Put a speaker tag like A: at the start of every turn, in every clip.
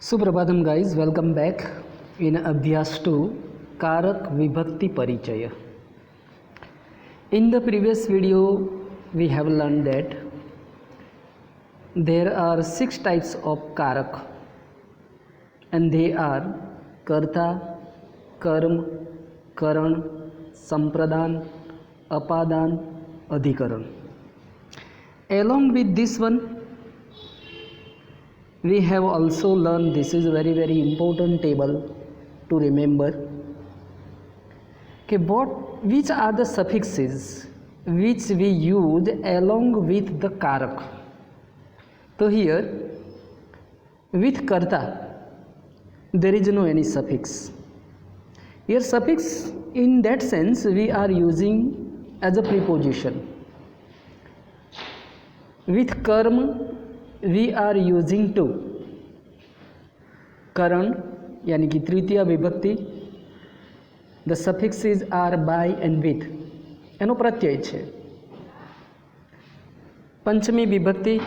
A: Suprabhatam guys, welcome back in अभ्यास 2 कारक विभक्ति परिचय. In the previous video we have learned that there are 6 types of karak and they are कर्ता, कर्म, करण, संप्रदान, अपादान, अधिकरण. Along with this one we have also learned, this is very important table to remember, कि which are the suffixes which we use along with the karak. So here with karta there is no any suffix. Here suffix in that sense we are using as a preposition. With karma we are using to. करण यानी कि तृतीय विभक्ति, the suffixes are by and with एनो प्रत्यय है. पंचमी विभक्ति,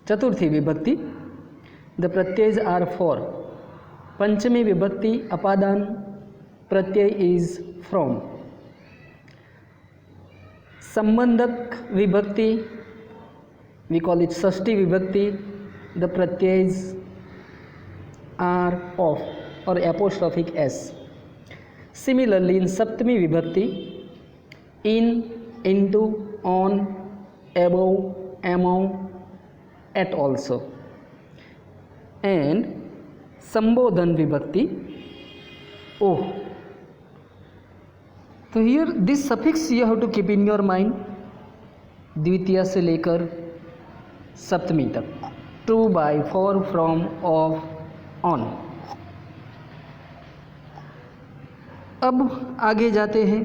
A: चतुर्थी विभक्ति, द प्रत्ययज आर फॉर. पंचमी विभक्ति अपादान, प्रत्यय इज फ्रॉम. संबंधक विभक्ति we call it षष्ठी विभक्ति, the pratyayas are of or apostrophic s. Similarly in saptami vibhakti, in, into, on, above, among, at also. And sambodhan vibhakti, oh. So here this suffix you have to keep in your mind. द्वितीय से लेकर सप्तमी तक, to, by, for, from, of, on. अब आगे जाते हैं.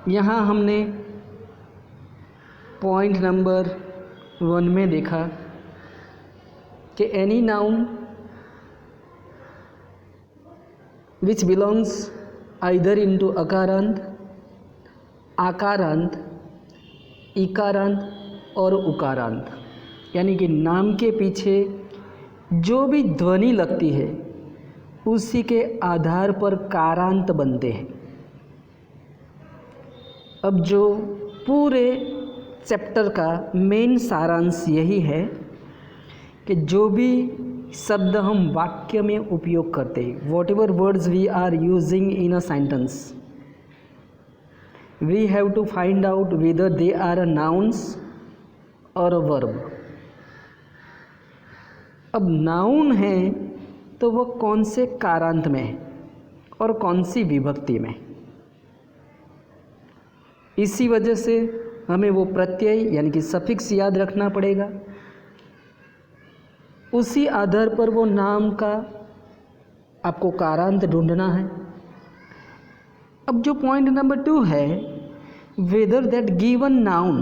A: यहाँ हमने पॉइंट नंबर 1 में देखा कि any noun which belongs either into अकारांत, आकारांत, इकारांत और उकारांत, यानी कि नाम के पीछे जो भी ध्वनि लगती है उसी के आधार पर कारांत बनते हैं. अब जो पूरे चैप्टर का मेन सारांश यही है कि जो भी शब्द हम वाक्य में उपयोग करते हैं, whatever words we are using in a sentence, we have to find out whether they are a nouns or a verb. अब नाउन है तो वह कौन से कारांत में है और कौन सी विभक्ति में. इसी वजह से हमें वो प्रत्यय यानी कि सफिक्स याद रखना पड़ेगा. उसी आधार पर वो नाम का आपको कारांत ढूंढना है. अब जो पॉइंट नंबर 2 है, whether that given noun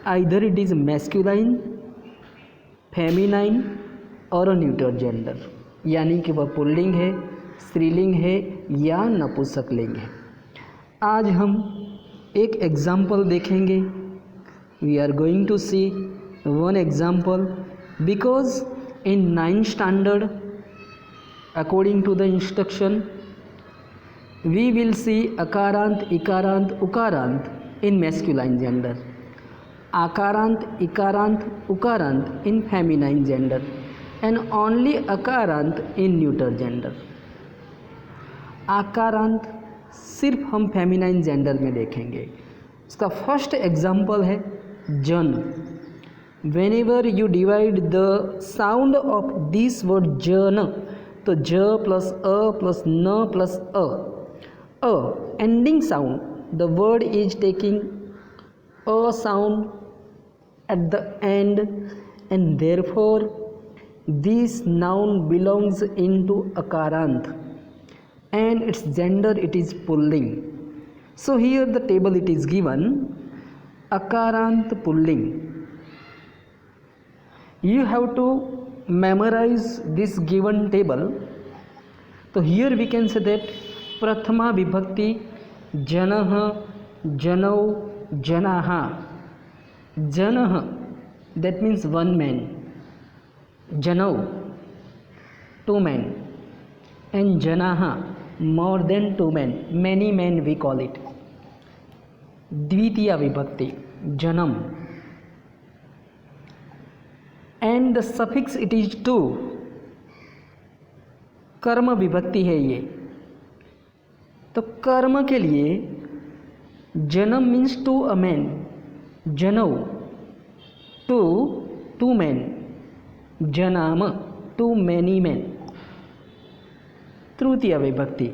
A: either it is masculine, feminine और न्यूटर जेंडर, यानी कि वह पुल्लिंग है, स्त्रीलिंग है या नपुंसकलिंग है. आज हम एक एग्जाम्पल देखेंगे. We are going to see one example because in 9th standard according to the instruction we will see akarant, ikarant, ukarant in masculine gender, akarant, ikarant, ukarant in feminine gender and only akarant in neuter gender. आकारांत सिर्फ हम feminine gender में देखेंगे. उसका first example है जन. Whenever you divide the sound of this word jana, तो j plus n plus a ending sound, the word is taking a sound at the end and therefore this noun belongs into akarant and its gender it is pulling. So here the table it is given akarant pulling. You have to memorize this given table. So here we can say that प्रथमा विभक्ति जनः जनौ जनाः, जनः that means one man, janau two men, and janaha more than two men, many men we call it. द्वितीय विभक्ति जनम, and the suffix it is to, कर्म विभक्ति है ये। तो कर्म के लिए जन्म मीन्स टू अ मैन, जनौ टू टू मैन, जनाम टू मैनी मैन, तृतीय विभक्ति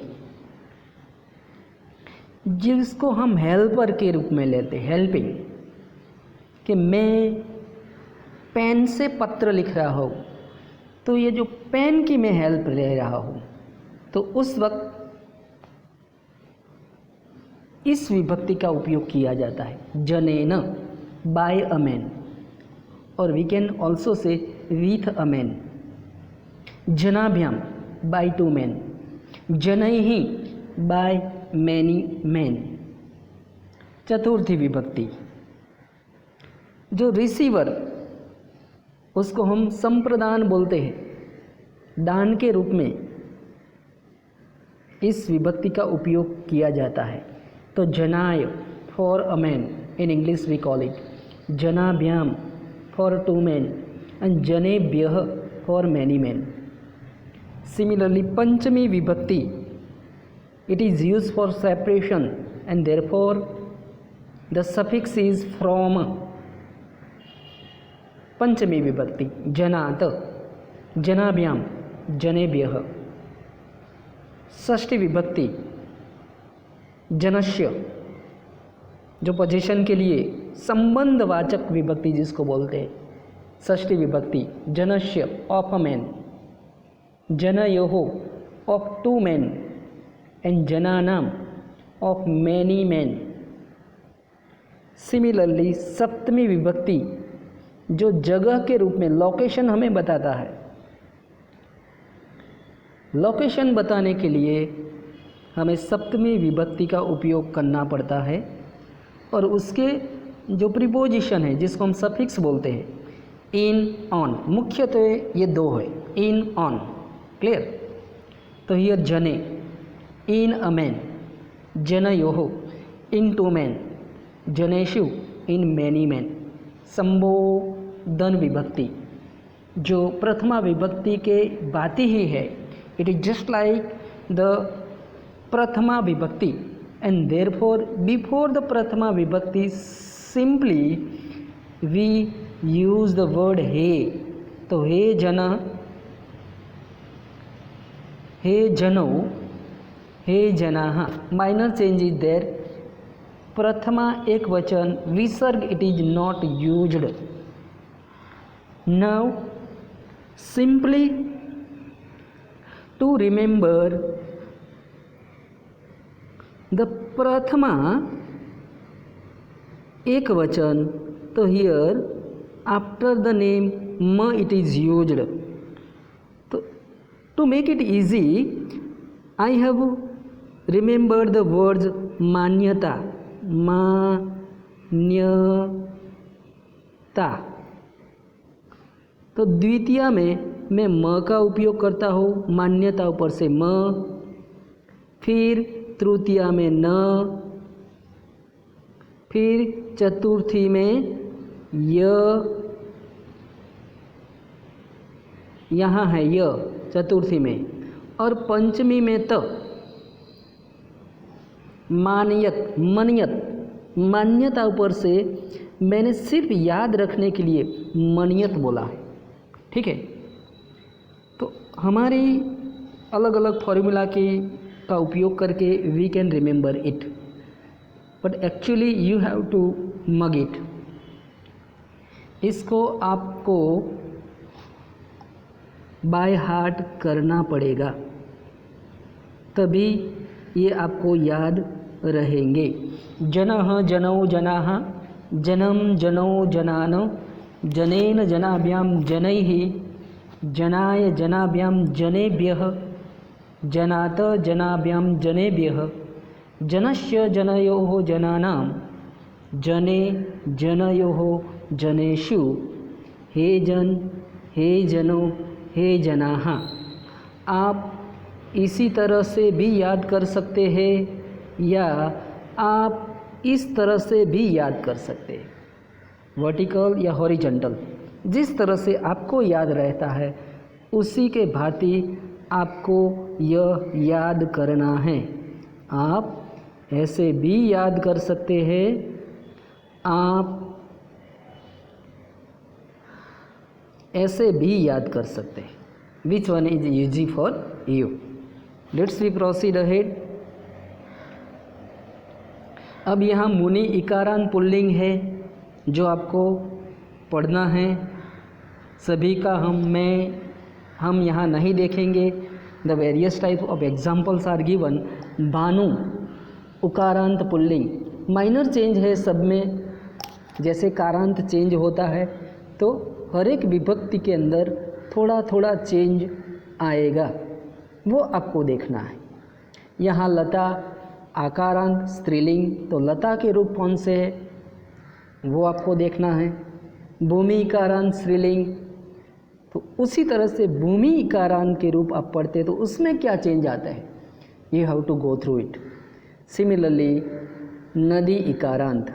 A: जिसको हम हेल्पर के रूप में लेते, हेल्पिंग, कि मैं पेन से पत्र लिख रहा हूँ तो ये जो पेन की मैं हेल्प ले रहा हूँ, तो उस वक्त इस विभक्ति का उपयोग किया जाता है, जनेन, बाय अ मैन, और we can also say with a man, जनाभ्याम बाय टू मैन, जनैहि बाय मैनी मैन। चतुर्थी विभक्ति जो रिसीवर, उसको हम संप्रदान बोलते हैं, दान के रूप में इस विभक्ति का उपयोग किया जाता है। तो जनाय for a man, in English we call it, जनाभ्याम फॉर टू मैन, एंड जनेभ्यः फॉर मैनी मैन। सिमिलरली पंचमी विभक्ति, it is used for separation and therefore the suffix is from। पंचमी विभक्ति जनात, जनाभ्याम, जनेभ्यः। षष्ठी विभक्ति जनस्य, जो पोजीशन के लिए संबंधवाचक विभक्ति जिसको बोलते हैं, षष्ठी विभक्ति जनस्य ऑफ अ मैन, जनयोः ऑफ टू मैन, एंड जनानाम ऑफ मैनी मैन। सिमिलरली सप्तमी विभक्ति जो जगह के रूप में, लोकेशन हमें बताता है, लोकेशन बताने के लिए हमें सप्तमी विभक्ति का उपयोग करना पड़ता है, और उसके जो प्रीपोजिशन है जिसको हम सफिक्स बोलते हैं, इन, ऑन, मुख्यतः ये दो है, इन, ऑन, क्लियर। तो हियर जने, इन अ मैन, जनयोः इन टू मैन, जनेषु इन मैनी मैन। संबोधन विभक्ति जो प्रथमा विभक्ति के बाती ही है, it is just like the प्रथमा विभक्ति, एंड देयरफॉर बिफोर द प्रथमा विभक्ति simply we use the word हे। तो हे जना, हे जनो, हे जनाः, माइनर चेंज इज देयर। प्रथमा एक वचन विसर्ग it is not used. Now simply to remember the प्रथमा एक वचन, तो हियर आफ्टर द नेम म इट इज यूज्ड। तो to make it easy I have remembered the words मान्यता, मान्यता। तो द्वितीय में मैं म का उपयोग करता हूँ, मान्यता ऊपर से म, फिर तृतीय में न, फिर चतुर्थी में य, यहाँ है य चतुर्थी में, और पंचमी में त। मानियत, मनियत, मान्यता ऊपर से मैंने सिर्फ याद रखने के लिए मनियत बोला है, ठीक है। तो हमारी अलग अलग फॉर्मूला का उपयोग करके we can remember it, but actually you have to mug it. इसको आपको बाय हार्ट करना पड़ेगा, तभी ये आपको याद रहेंगे। जनः, जनौ, जनाः, जनम, जनौ, जनान, जनेन, जनाभ्यां, जनैः, जनाय, जनाभ्यां, जनेभ्यः, जनात, जनाभ्यां, जनेभ्यः, जनस्य जनयोः जनानां, जने जनयोः जनेषु, हे जन, हे जनो, हे जनाः। आप इसी तरह से भी याद कर सकते हैं या आप इस तरह से भी याद कर सकते हैं, वर्टिकल या हॉरिजॉन्टल, जिस तरह से आपको याद रहता है उसी के भांति आपको यह याद करना है। आप ऐसे भी याद कर सकते हैं, आप ऐसे भी याद कर सकते हैं। Which one is easy for you? Let's we proceed ahead. अब यहाँ मुनि इकारांत पुल्लिंग है जो आपको पढ़ना है। सभी का हम यहाँ नहीं देखेंगे। The various type of examples are given. भानु उकारांत पुल्लिंग, माइनर चेंज है सब में, जैसे कारांत चेंज होता है तो हर एक विभक्ति के अंदर थोड़ा थोड़ा चेंज आएगा, वो आपको देखना है। यहाँ लता आकारांत स्त्रीलिंग, तो लता के रूप कौन से है वो आपको देखना है। भूमि इकारांत स्त्रीलिंग, तो उसी तरह से भूमि इकारांत के रूप आप पढ़ते तो उसमें क्या चेंज आता है, you have to go through it. Similarly नदी इकारांत।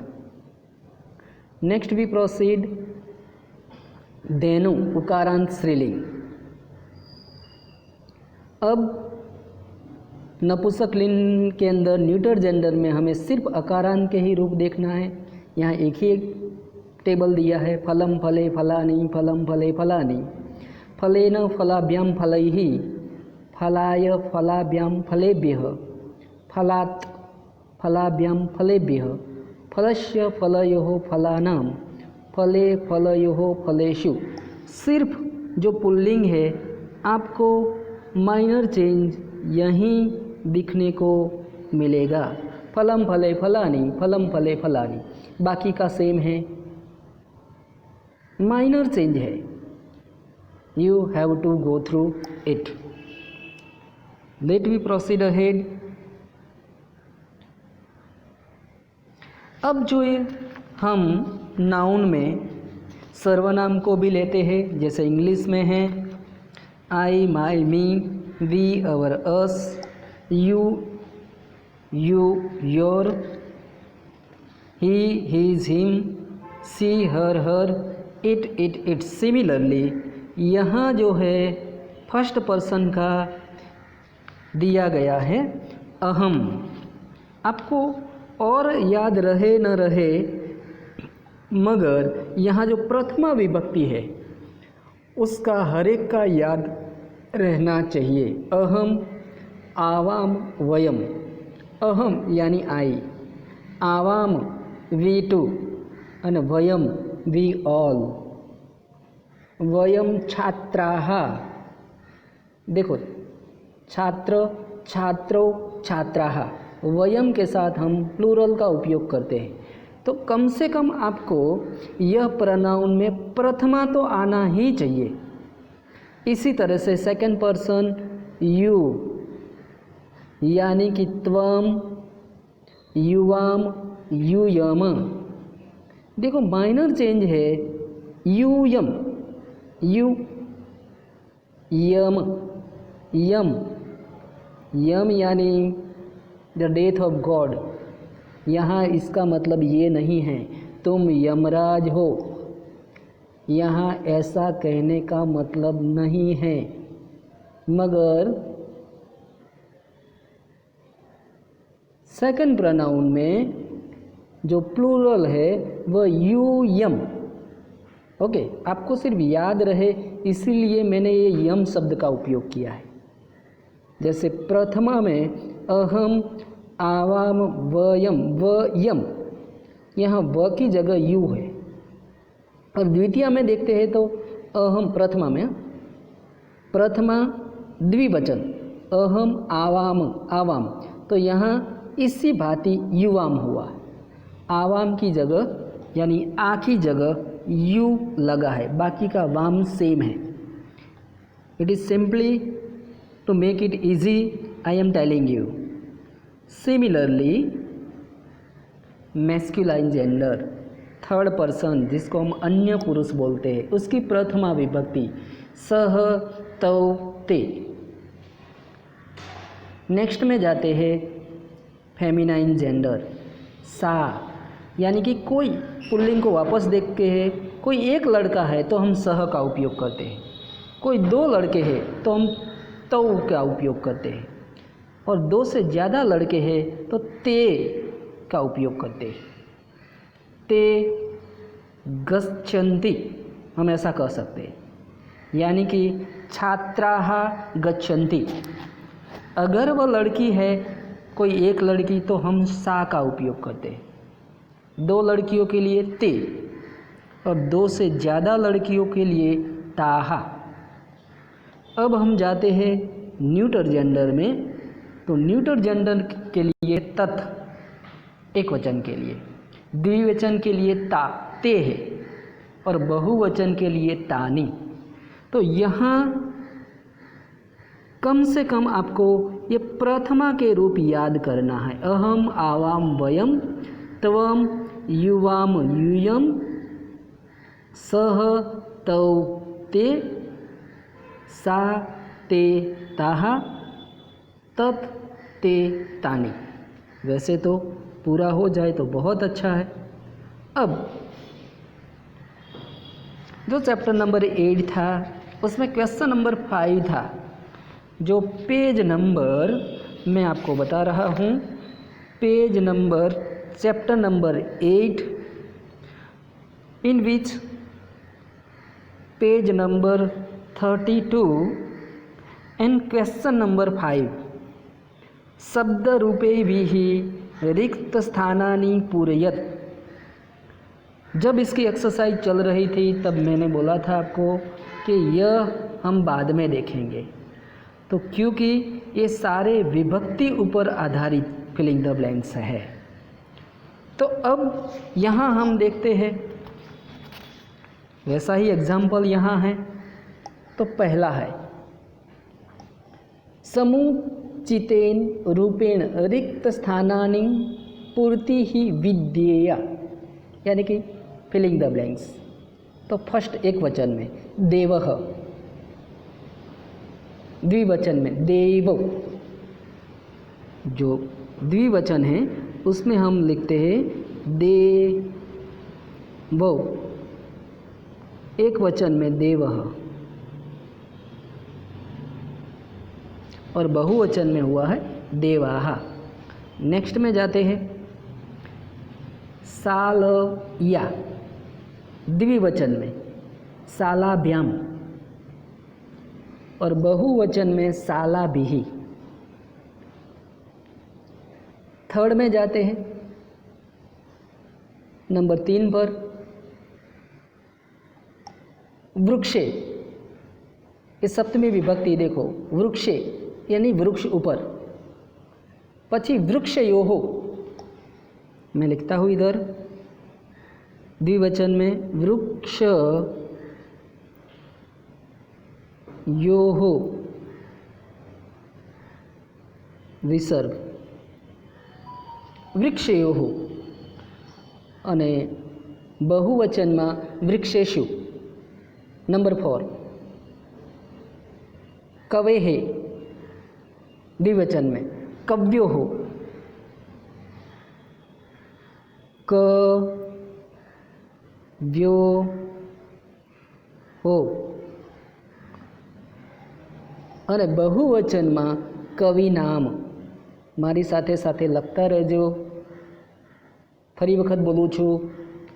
A: Next we proceed. धेनु उकारांत स्त्रीलिंग। अब नपुंसकलिंग के अंदर न्यूटर जेंडर में हमें सिर्फ अकारांत के ही रूप देखना है। यहाँ एक ही टेबल दिया है, फलम फले फलानि, फलम फले फलानि, फलेन फलाभ्याम फलैः, फलाय फलाभ्याम फलेभ्यः, फलात् फलाभ्याम फलेभ्यः, फलस्य फलयोः फलानां, फले फलयोः फलेषु। सिर्फ जो पुल्लिंग है आपको माइनर चेंज यहीं दिखने को मिलेगा। फलम फले फलानि, फलम फले फलानि, बाकी का सेम है, माइनर चेंज है। You have to go through it. Let we proceed ahead. अब जो हम नाउन में सर्वनाम को भी लेते हैं, जैसे इंग्लिश में है I, my, me, we, our, us, you, your, he, his, him, she, her, her, it, its. Similarly यहाँ जो है फर्स्ट पर्सन का दिया गया है अहम। आपको और याद रहे न रहे, मगर यहाँ जो प्रथमा विभक्ति है उसका हर एक का याद रहना चाहिए। अहम, आवाम, वयम। अहम यानी आई, आवाम वी टू, और वयम वी ऑल। वयम छात्राः, देखो छात्र, छात्रों, छात्राः, वयम के साथ हम प्लूरल का उपयोग करते हैं। तो कम से कम आपको यह प्रोनाउन में प्रथमा तो आना ही चाहिए। इसी तरह से सेकंड पर्सन यू, यानी कि त्वम, युवाम, यूयम। देखो माइनर चेंज है यूयम, यू, यम, यम, यम यानी द डेथ ऑफ गॉड। यहाँ इसका मतलब ये नहीं है तुम यमराज हो, यहाँ ऐसा कहने का मतलब नहीं है, मगर सेकंड प्रोनाउन में जो प्लूरल है वह यू, यम। ओके, आपको सिर्फ याद रहे इसीलिए मैंने ये यम शब्द का उपयोग किया है। जैसे प्रथमा में अहम, आवाम, वयम, वयम, यहाँ व की जगह यू है। और द्वितीय में देखते हैं तो अहम, प्रथमा में प्रथमा द्विवचन अहम, आवाम, आवाम, तो यहाँ इसी भांति युवाम हुआ। आवाम की जगह यानी आ की जगह यू लगा है, बाकी का वाम सेम है। It is simply to make it easy I am telling you. Similarly masculine gender, third person जिसको हम अन्य पुरुष बोलते हैं, उसकी प्रथमा विभक्ति सह, तौ, ते। नेक्स्ट में जाते हैं फेमिनाइन जेंडर, सा, यानी कि कोई पुल्लिंग को वापस देख के है, कोई एक लड़का है तो हम सह का उपयोग करते हैं, कोई दो लड़के हैं तो हम तौ का उपयोग करते हैं, और दो से ज़्यादा लड़के हैं तो ते का उपयोग करते हैं। ते गच्छन्ति, हम ऐसा कह सकते हैं, यानी कि छात्राः गच्छन्ति। अगर वह लड़की है, कोई एक लड़की, तो हम सा का उपयोग करते हैं, दो लड़कियों के लिए ते, और दो से ज़्यादा लड़कियों के लिए ताहा। अब हम जाते हैं न्यूटर जेंडर में, तो न्यूटर जेंडर के लिए तत् एक वचन के लिए, द्विवचन के लिए ता, ते है, और बहुवचन के लिए तानी। तो यहाँ कम से कम आपको ये प्रथमा के रूप याद करना है। अहम, आवाम, वयम, त्वम, युवाम, यूयम, सह, तौ, ते, सा, ते, ताहा, तत्, ते, तानी। वैसे तो पूरा हो जाए तो बहुत अच्छा है। अब जो चैप्टर नंबर 8 था उसमें क्वेश्चन नंबर 5 था, जो पेज नंबर मैं आपको बता रहा हूँ, page number chapter number 8, in which page number 32 and question number 5, शब्द रूपे भी रिक्त स्थानानि पूरयत। जब इसकी एक्सरसाइज चल रही थी तब मैंने बोला था आपको कि यह हम बाद में देखेंगे, तो क्योंकि ये सारे विभक्ति ऊपर आधारित फिलिंग द ब्लैंक्स है। तो अब यहाँ हम देखते हैं, वैसा ही एग्जाम्पल यहाँ है। तो पहला है समुचितेन रूपेण रिक्त स्थानानि पूर्ति ही विद्येया, यानी कि फिलिंग द ब्लैंक्स। तो फर्स्ट एक वचन में देवः, द्विवचन में देवौ। जो द्विवचन है उसमें हम लिखते हैं देवौ, एक वचन में देवः, और बहुवचन में हुआ है देवाः। नेक्स्ट में जाते हैं सालया, द्विवचन में सालाभ्याम, और बहुवचन में सालाभिः। थर्ड में जाते हैं नंबर 3 पर वृक्षे, ये सप्तमी विभक्ति देखो, वृक्षे यानी वृक्ष ऊपर, पछी वृक्षयोः, मैं लिखता हूँ इधर द्विवचन में वृक्ष योः विसर्ग, वृक्षयोः, અને बहुवचનમાં वृक्षेषु। नंबर 4 कवेः, द्विवचन में कव्योः, कव्योः, અને बहुवचનમાં कविनाम। મારી સાથે સાથે લખતા રહેજો। ફરી વખત બોલું છું,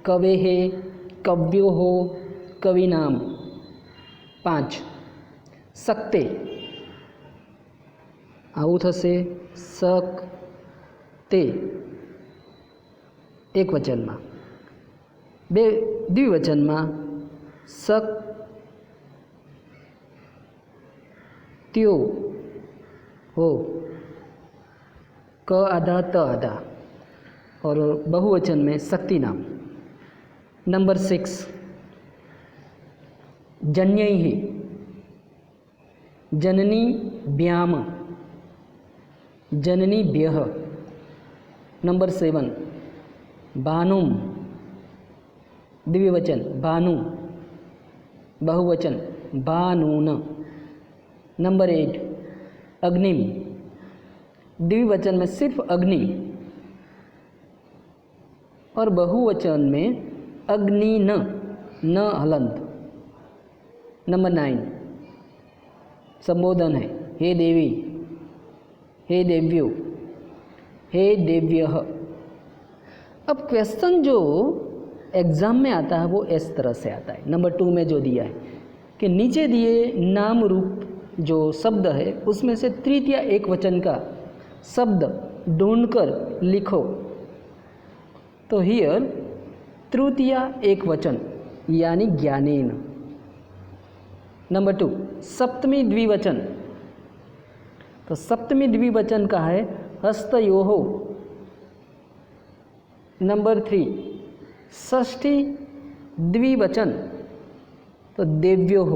A: કવેः, કવ્યોः, કવિનામ। 5 सक्ते, આવું થશે सक्ते, એક વચનમાં। બે દ્વિવચનમાં सक्त्यो हो, क आधा त आधा, और बहुवचन में शक्ति नाम। नंबर 6 जन्यैः, जननी भ्याम, जननीभ्यः, नंबर 7 भानुम द्विवचन भानु, बहुवचन भानून। नंबर 8 अग्निम द्विवचन में सिर्फ अग्नि और बहुवचन में अग्नि न हलंत। नंबर 9 संबोधन है हे देवी, हे देव्यो, हे देव्यः। अब क्वेश्चन जो एग्ज़ाम में आता है वो इस तरह से आता है। नंबर 2 में जो दिया है कि नीचे दिए नाम रूप जो शब्द है उसमें से तृतीय एक वचन का शब्द ढूंढकर लिखो। तो हियर तृतीय एक वचन यानी ज्ञानेन। नंबर 2 सप्तमी द्विवचन, तो सप्तमी द्विवचन का है हस्तयोः। नंबर 3 षष्ठी द्विवचन, तो देव्योः।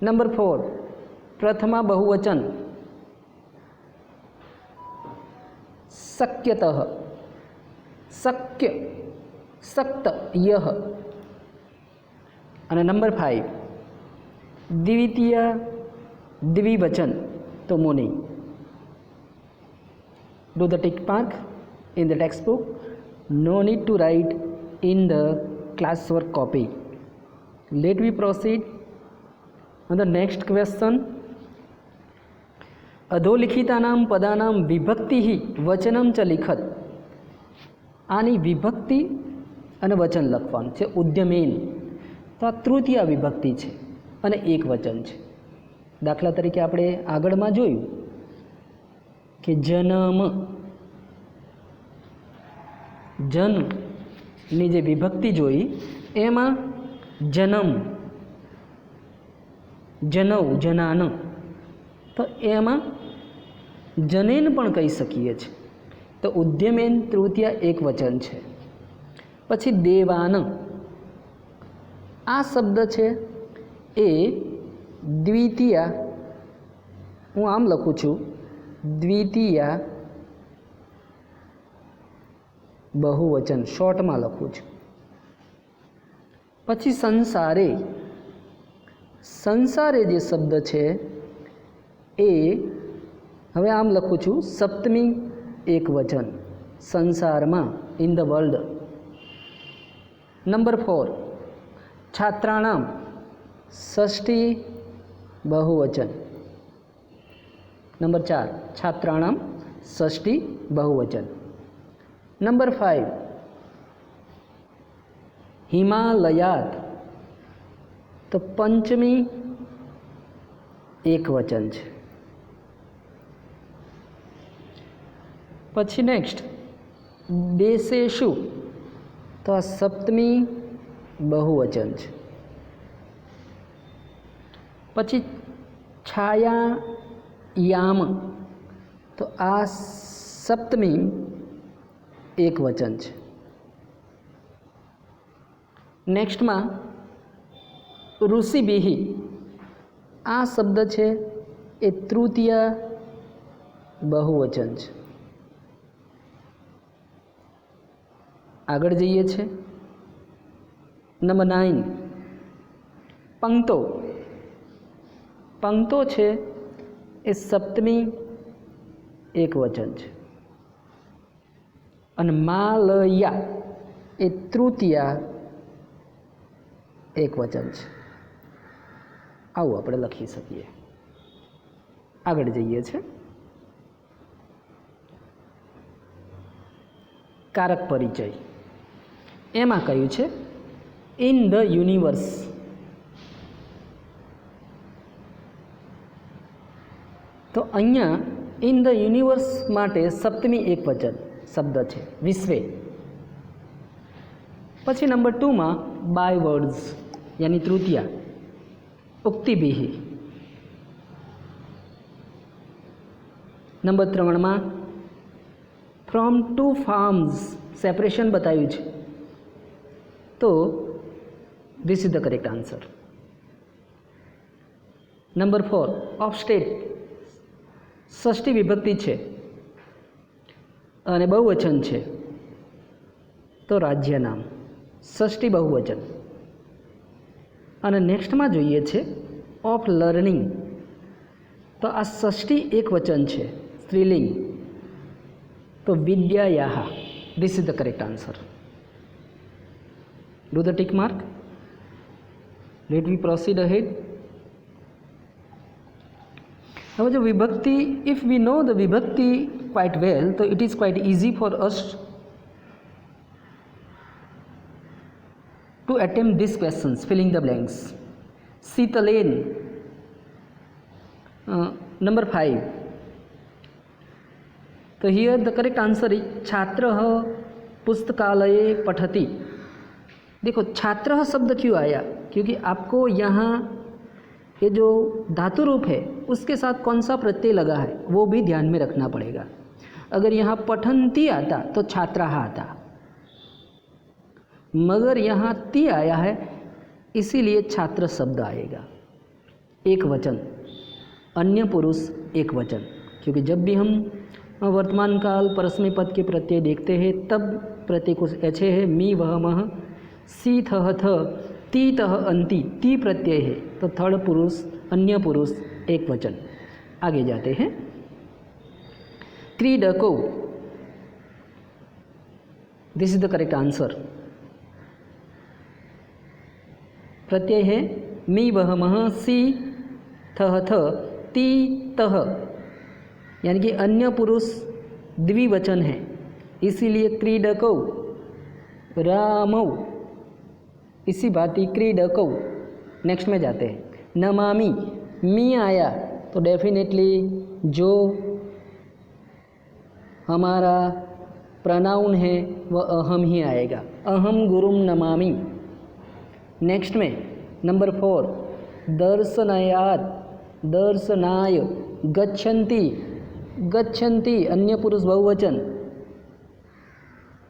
A: नंबर 4 प्रथमा बहुवचन शक्यतः, शक्य शक्त यह। और नंबर 5 द्वितीय द्विवचन, तो मुनि। Do the tick mark in the textbook. No need to write in the classwork copy. Let me proceed on the next question. अधोलिखितानां पदानां विभक्ति वचनम च लिखत। आनी विभक्ति અને વચન લખવાનું છે ઉદ્યમેન। તો આ તૃતીય વિભક્તિ છે અને એક વચન છે। દાખલા તરીકે આપણે આગળમાં જોયું કે જન્મ, જનની જે વિભક્તિ જોઈ એમાં જન્મ, જનવ, જનાન, તો એમાં જનેન પણ કહી શકીએ છીએ। તો ઉદ્યમેન તૃતીય એક વચન છે। પછી દેવાન, આ શબ્દ છે એ દ્વિતીય, હું આમ લખું છું દ્વિતીય બહુવચન, શોર્ટમાં લખું છું। પછી સંસારે, સંસારે જે શબ્દ છે એ હવે આમ લખું છું સપ્તમી એક વચન, સંસારમાં, ઇન ધ વર્લ્ડ। नंबर 4 छात्राणाम षष्ठी बहुवचन। नंबर 4 छात्राणाम षष्ठी बहुवचन। नंबर 5 हिमालयात, तो पंचमी एक वचन है। पछी नेक्स्ट देशेषु, तो आ सप्तमी बहुवचन है। पछी छायायाम, तो आ सप्तमी एक वचन है। नेक्स्ट में ऋषिभिः, आ शब्द है ए तृतीय बहुवचन है। आगळ जईए छे। नंबर 9 पंक्तो, पंक्तो है ए सप्तमी एक वचन है। और मालया ए तृतीय एक वचन है। आवुं आपणे लखी सकीए। आगळ जईए छे। कारक परिचय एमां कह्युं छे इन ध यूनिवर्स। तो अहींया इन ध यूनिवर्स माटे सप्तमी एक वचन शब्द है विश्वे। पछी नंबर 2 में बाय वर्ड्स यानी तृतीय उक्तिभिः। नंबर 3 में फ्रॉम 2 फार्म्स सेपरेशन बताव्युं छे। तो this is the correct answer. Number 4 of state षष्ठी विभक्ति है અને બહુવચન છે તો રાજ્ય નામ, ષષ્ઠી બહુવચન. અને નેક્સ્ટમાં જોઈએ છે ઓફ લર્નિંગ, તો આ ષષ્ઠી એક વચન છે, સ્ત્રીલિંગ, તો વિદ્યાયાહ. This is the correct answer. Do the tick mark. Let we proceed ahead. હવે જો વિભક્તિ, ઇફ વી નો ધ વિભક્તિ quite well, તો it is quite easy for us to attempt these questions, filling the blanks. Sitalen, number 5. तो here the correct answer is छात्रः पुस्तकालये पठति. देखो छात्रः शब्द क्यों आया, क्योंकि आपको यहाँ ये जो धातु रूप है उसके साथ कौन सा प्रत्यय लगा है वो भी ध्यान में रखना पड़ेगा. अगर यहाँ पठन्ति आता तो छात्राः आता, मगर यहाँ ती आया है इसीलिए छात्र शब्द आएगा. एक वचन, अन्य पुरुष एक वचन, क्योंकि जब भी हम वर्तमान काल परस्मै पद के प्रत्यय देखते हैं तब प्रत्यय कुछ ऐसे है, मी वह मह, सी थह थ, ती तह अंति, ती प्रत्यय है तो थर्ड पुरुष, अन्य पुरुष एक वचन. आगे जाते हैं. क्रीडको, this is the correct answer. प्रत्यय है मी वह मह, सी थह थ, ती तह, यानी कि अन्य पुरुष द्विवचन है, इसीलिए क्रीडको, रामौ, इसी भांति क्रीडको. नेक्स्ट में जाते हैं. नमामि, मी आया तो डेफिनेटली जो हमारा प्रनाउन है वह अहम ही आएगा. अहम गुरुम नमामि. नेक्स्ट में नंबर 4. दर्शनायात, दर्शनाय, गच्छन्ति, गच्छन्ति अन्य पुरुष बहुवचन.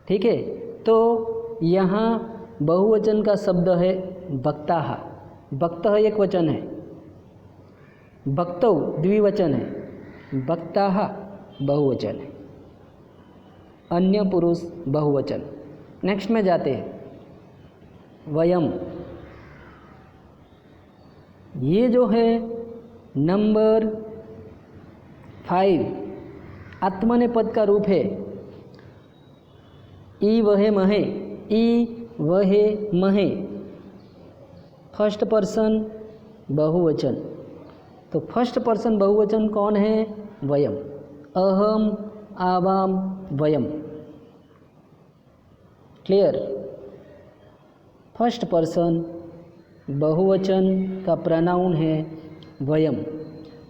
A: ठीक है, तो यहाँ बहुवचन का शब्द है वक्ताः. वक्तः एक वचन है, वक्तौ द्विवचन है, वक्ताः बहुवचन है, अन्य पुरुष बहुवचन. नेक्स्ट में जाते हैं. वयम, ये जो है नंबर 5 आत्मनेपद का रूप है. ई वहे महे, ई वहे महे, फर्स्ट पर्सन बहुवचन. तो फर्स्ट पर्सन बहुवचन कौन है? वयम. अहम, आवाम, वयम. क्लियर. फर्स्ट पर्सन बहुवचन का प्रनाउन है वयम,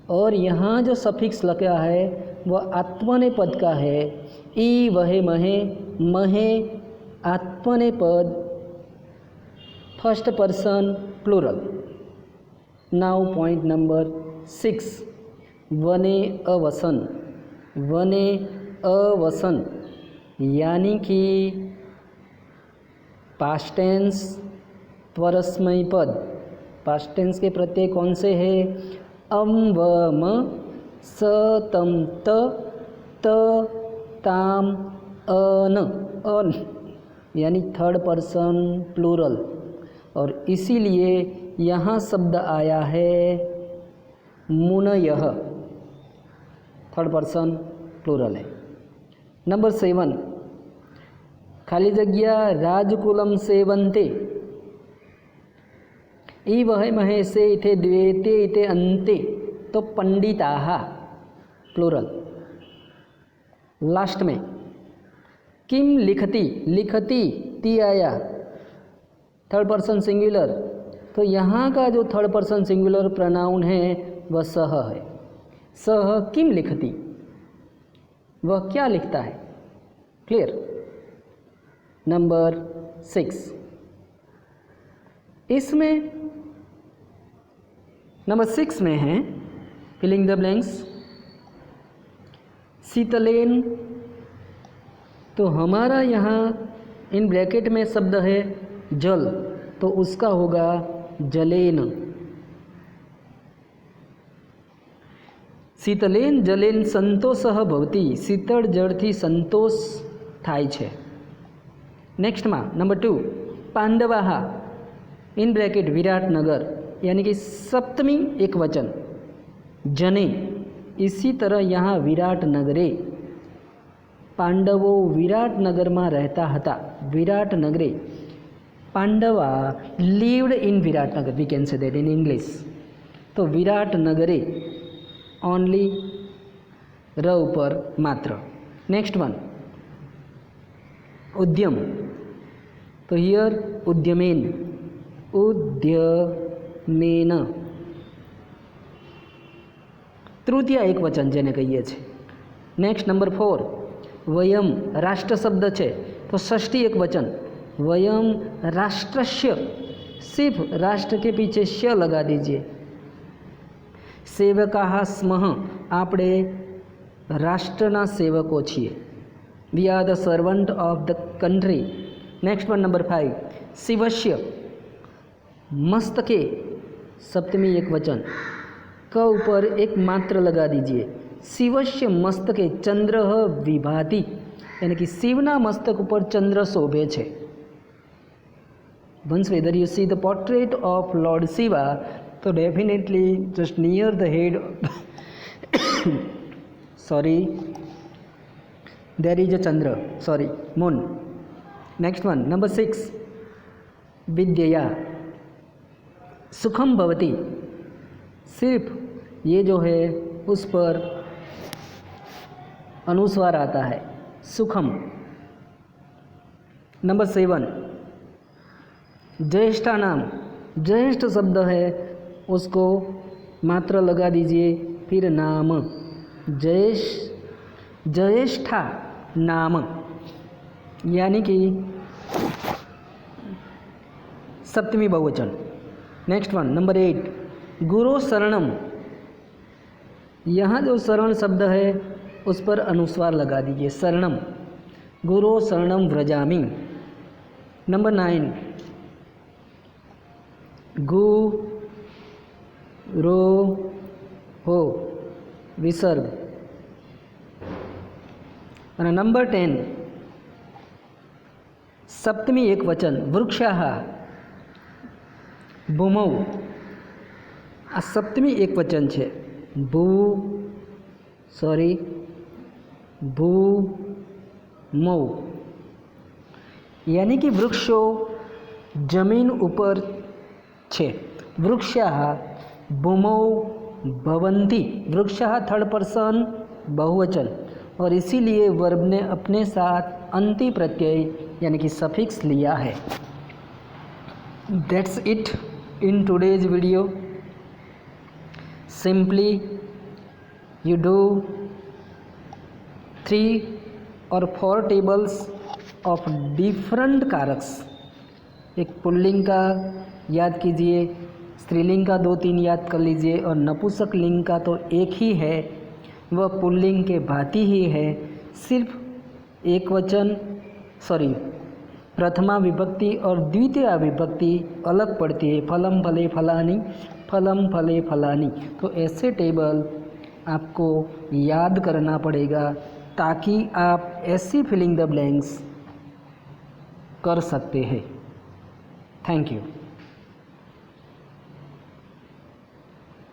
A: और यहाँ जो सफिक्स लगा है वह आत्मनेपद का है. ई वहे महे, महे आत्मनेपद, first person plural. Now point number 6. वने अवसन, वने अवसन, यानी कि पास्ट टेंस परस्मै पद. पास्ट टेंस के प्रत्यय कौन से हैं? अम, व, म, स, तम, त, त, ताम, अन, अन, यानी थर्ड पर्सन प्लूरल. और इसीलिए यहाँ शब्द आया है मुनयः, थर्ड पर्सन प्लूरल है. नंबर 7. खाली जगह राजकुलम सेवन्ते. ई वह महे से इथे द्वेते इथे अन्ते, तो पंडिताः प्लूरल. लास्ट में किम लिखती, लिखती ती आया थर्ड पर्सन सिंगुलर. तो यहाँ का जो थर्ड पर्सन सिंगुलर प्रनाउन है वह सह है. सह किम लिखती, वह क्या लिखता है. क्लियर. नंबर 6. इसमें नंबर 6 में है फिलिंग द ब्लैंक्स. शीतलेन, तो हमारा यहाँ इन ब्रैकेट में शब्द है जल, तो उसका होगा जलेन. શીતલેન જલેન સંતોષઃ ભવતી, શીતળ જળથી સંતોષ થાય છે. નેક્સ્ટમાં નંબર 2 પાંડવાહ इन ब्रैकेट विराटनगर यानी कि सप्तमी एक वचन जने. इसी तरह यहाँ विराटनगरे, पांडवों विराटनगर में रहता हता. विराटनगरे, Pandava lived in Viratnagar, we can say that in English. तो विराटनगरे ओनली र ऊपर मात्र. नेक्स्ट वन उद्यम, तो हियर उद्यमेन, उद्यमेन. तृतीय एक वचन जेने कहीए छे. नेक्स्ट नंबर 4 वयम, राष्ट्र शब्द है तो षष्ठी एक वचन वयम राष्ट्रस्य, सिर्फ राष्ट्र के पीछे श लगा दीजिए. सेवकाः स्मः, आपणे राष्ट्रना सेवको छीए. We are the servant of the country. Next one number 5 शिवस्य, मस्तके सप्तमी एक वचन, क ऊपर एक मात्र लगा दीजिए. शिवस्य मस्तके चंद्र विभाति, यानी कि शिवना मस्तक ऊपर चंद्र शोभे छे. Once whether you see the portrait of lord Shiva, तो definitely just near the head sorry there is a चंद्र, sorry moon. Next one number 6 विद्या सुखम भवती, सिर्फ ये जो है उस पर अनुस्वार आता है सुखम. नंबर 7 ज्येष्ठा नाम, ज्येष्ठ शब्द है उसको मात्र लगा दीजिए, फिर नाम ज्येष्ठा नाम, यानी कि सप्तमी बहुवचन. नेक्स्ट वन नंबर 8 गुरु शरणम, यहाँ जो शरण शब्द है उस पर अनुस्वार लगा दीजिए शरणम, गुरु शरणम व्रजामि. नंबर 9 गु रो हो विसर्ग. और नंबर 10 सप्तमी एक वचन वृक्षाः भूमौ. आ सप्तमी एक वचन है भूमौ, यानी कि वृक्षो जमीन ऊपर छे. वृक्षाः भूमौ भवन्ति, वृक्षाः थर्ड पर्सन बहुवचन, और इसीलिए वर्ब ने अपने साथ अंति प्रत्यय यानी कि सफिक्स लिया है. That's it in today's video. Simply you do 3 or 4 tables of different कारक्स. एक पुल्लिंग का याद कीजिए, स्त्रीलिंग का 2-3 याद कर लीजिए, और नपुंसक लिंग का तो एक ही है, वह पुल्लिंग के भांति ही है. सिर्फ एक वचन प्रथमा विभक्ति और द्वितीय विभक्ति अलग पड़ती है. फलम फले फलानी, फलम फले फलानी. तो ऐसे टेबल आपको याद करना पड़ेगा ताकि आप ऐसी फिलिंग द ब्लैंक्स कर सकते हैं. Thank you.